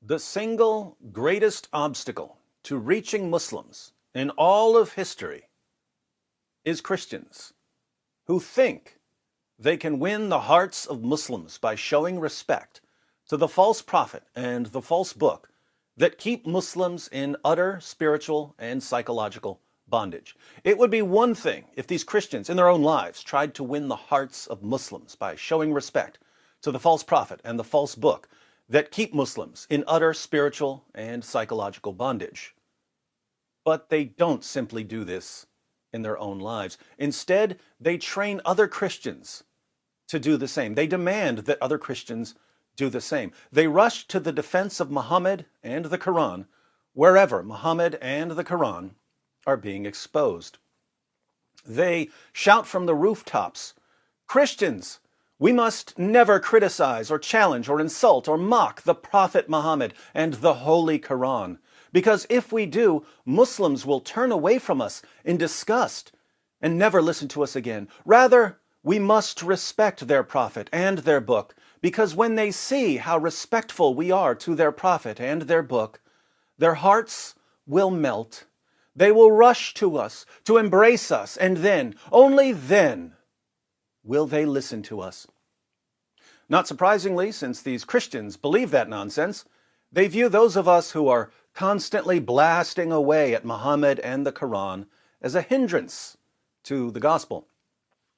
The single greatest obstacle to reaching Muslims in all of history is Christians who think they can win the hearts of Muslims by showing respect to the false prophet and the false book that keep Muslims in utter spiritual and psychological bondage. It would be one thing if these Christians in their own lives tried to win the hearts of Muslims by showing respect to the false prophet and the false book that keep Muslims in utter spiritual and psychological bondage. But they don't simply do this in their own lives. Instead, they train other Christians to do the same. They demand that other Christians do the same. They rush to the defense of Muhammad and the Quran wherever Muhammad and the Quran are being exposed. They shout from the rooftops, "Christians, we must never criticize or challenge or insult or mock the Prophet Muhammad and the Holy Quran, because if we do, Muslims will turn away from us in disgust and never listen to us again. Rather, we must respect their prophet and their book, because when they see how respectful we are to their prophet and their book, their hearts will melt. They will rush to us to embrace us, and then, only then, will they listen to us." Not surprisingly, since these Christians believe that nonsense, they view those of us who are constantly blasting away at Muhammad and the Quran as a hindrance to the gospel.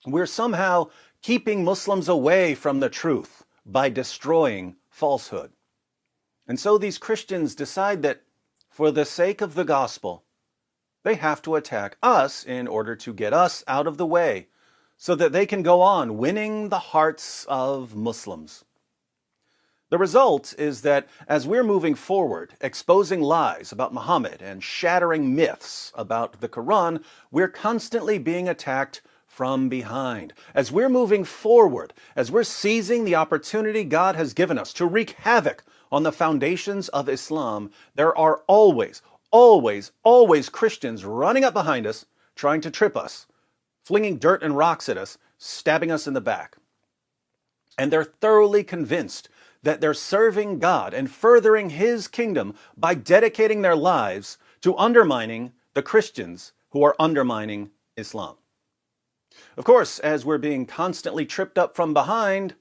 We're somehow keeping Muslims away from the truth by destroying falsehood. And so these Christians decide that for the sake of the gospel, they have to attack us in order to get us out of the way so that they can go on winning the hearts of Muslims. The result is that as we're moving forward, exposing lies about Muhammad and shattering myths about the Quran, we're constantly being attacked from behind. As we're moving forward, as we're seizing the opportunity God has given us to wreak havoc on the foundations of Islam, there are always Christians running up behind us, trying to trip us, flinging dirt and rocks at us, stabbing us in the back. And they're thoroughly convinced that they're serving God and furthering His kingdom by dedicating their lives to undermining the Christians who are undermining Islam. Of course, as we're being constantly tripped up from behind,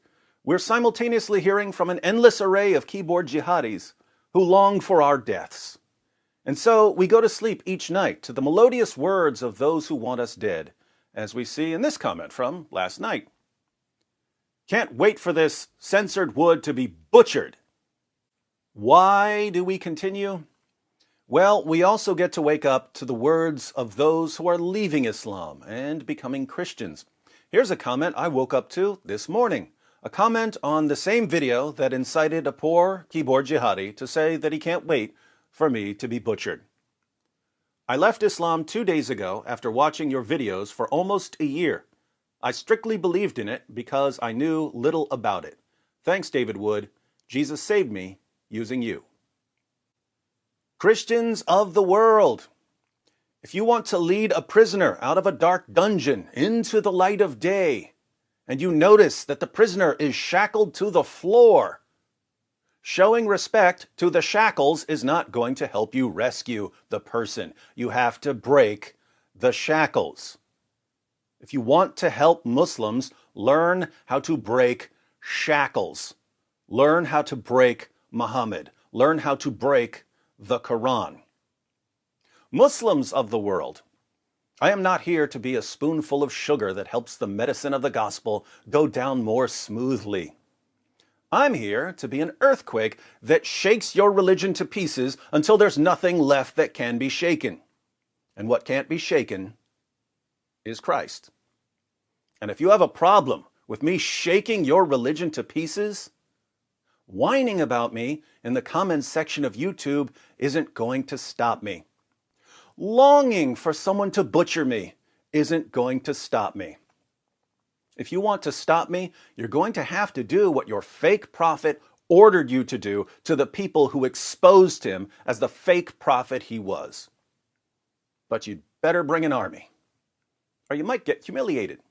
we're simultaneously hearing from an endless array of keyboard jihadis who long for our deaths. And so we go to sleep each night to the melodious words of those who want us dead, as we see in this comment from last night. "Can't wait for this censored wood to be butchered." Why do we continue? Well, we also get to wake up to the words of those who are leaving Islam and becoming Christians. Here's a comment I woke up to this morning. A comment on the same video that incited a poor keyboard jihadi to say that he can't wait for me to be butchered. "I left Islam 2 days ago after watching your videos for almost a year. I strictly believed in it because I knew little about it. Thanks, David Wood. Jesus saved me using you." Christians of the world, if you want to lead a prisoner out of a dark dungeon into the light of day, and you notice that the prisoner is shackled to the floor, showing respect to the shackles is not going to help you rescue the person. You have to break the shackles. If you want to help Muslims, learn how to break shackles. Learn how to break Muhammad. Learn how to break the Quran. Muslims of the world, I am not here to be a spoonful of sugar that helps the medicine of the gospel go down more smoothly. I'm here to be an earthquake that shakes your religion to pieces until there's nothing left that can be shaken. And what can't be shaken is Christ. And if you have a problem with me shaking your religion to pieces, whining about me in the comments section of YouTube isn't going to stop me. Longing for someone to butcher me isn't going to stop me. If you want to stop me, you're going to have to do what your fake prophet ordered you to do to the people who exposed him as the fake prophet he was. But you'd better bring an army, or you might get humiliated.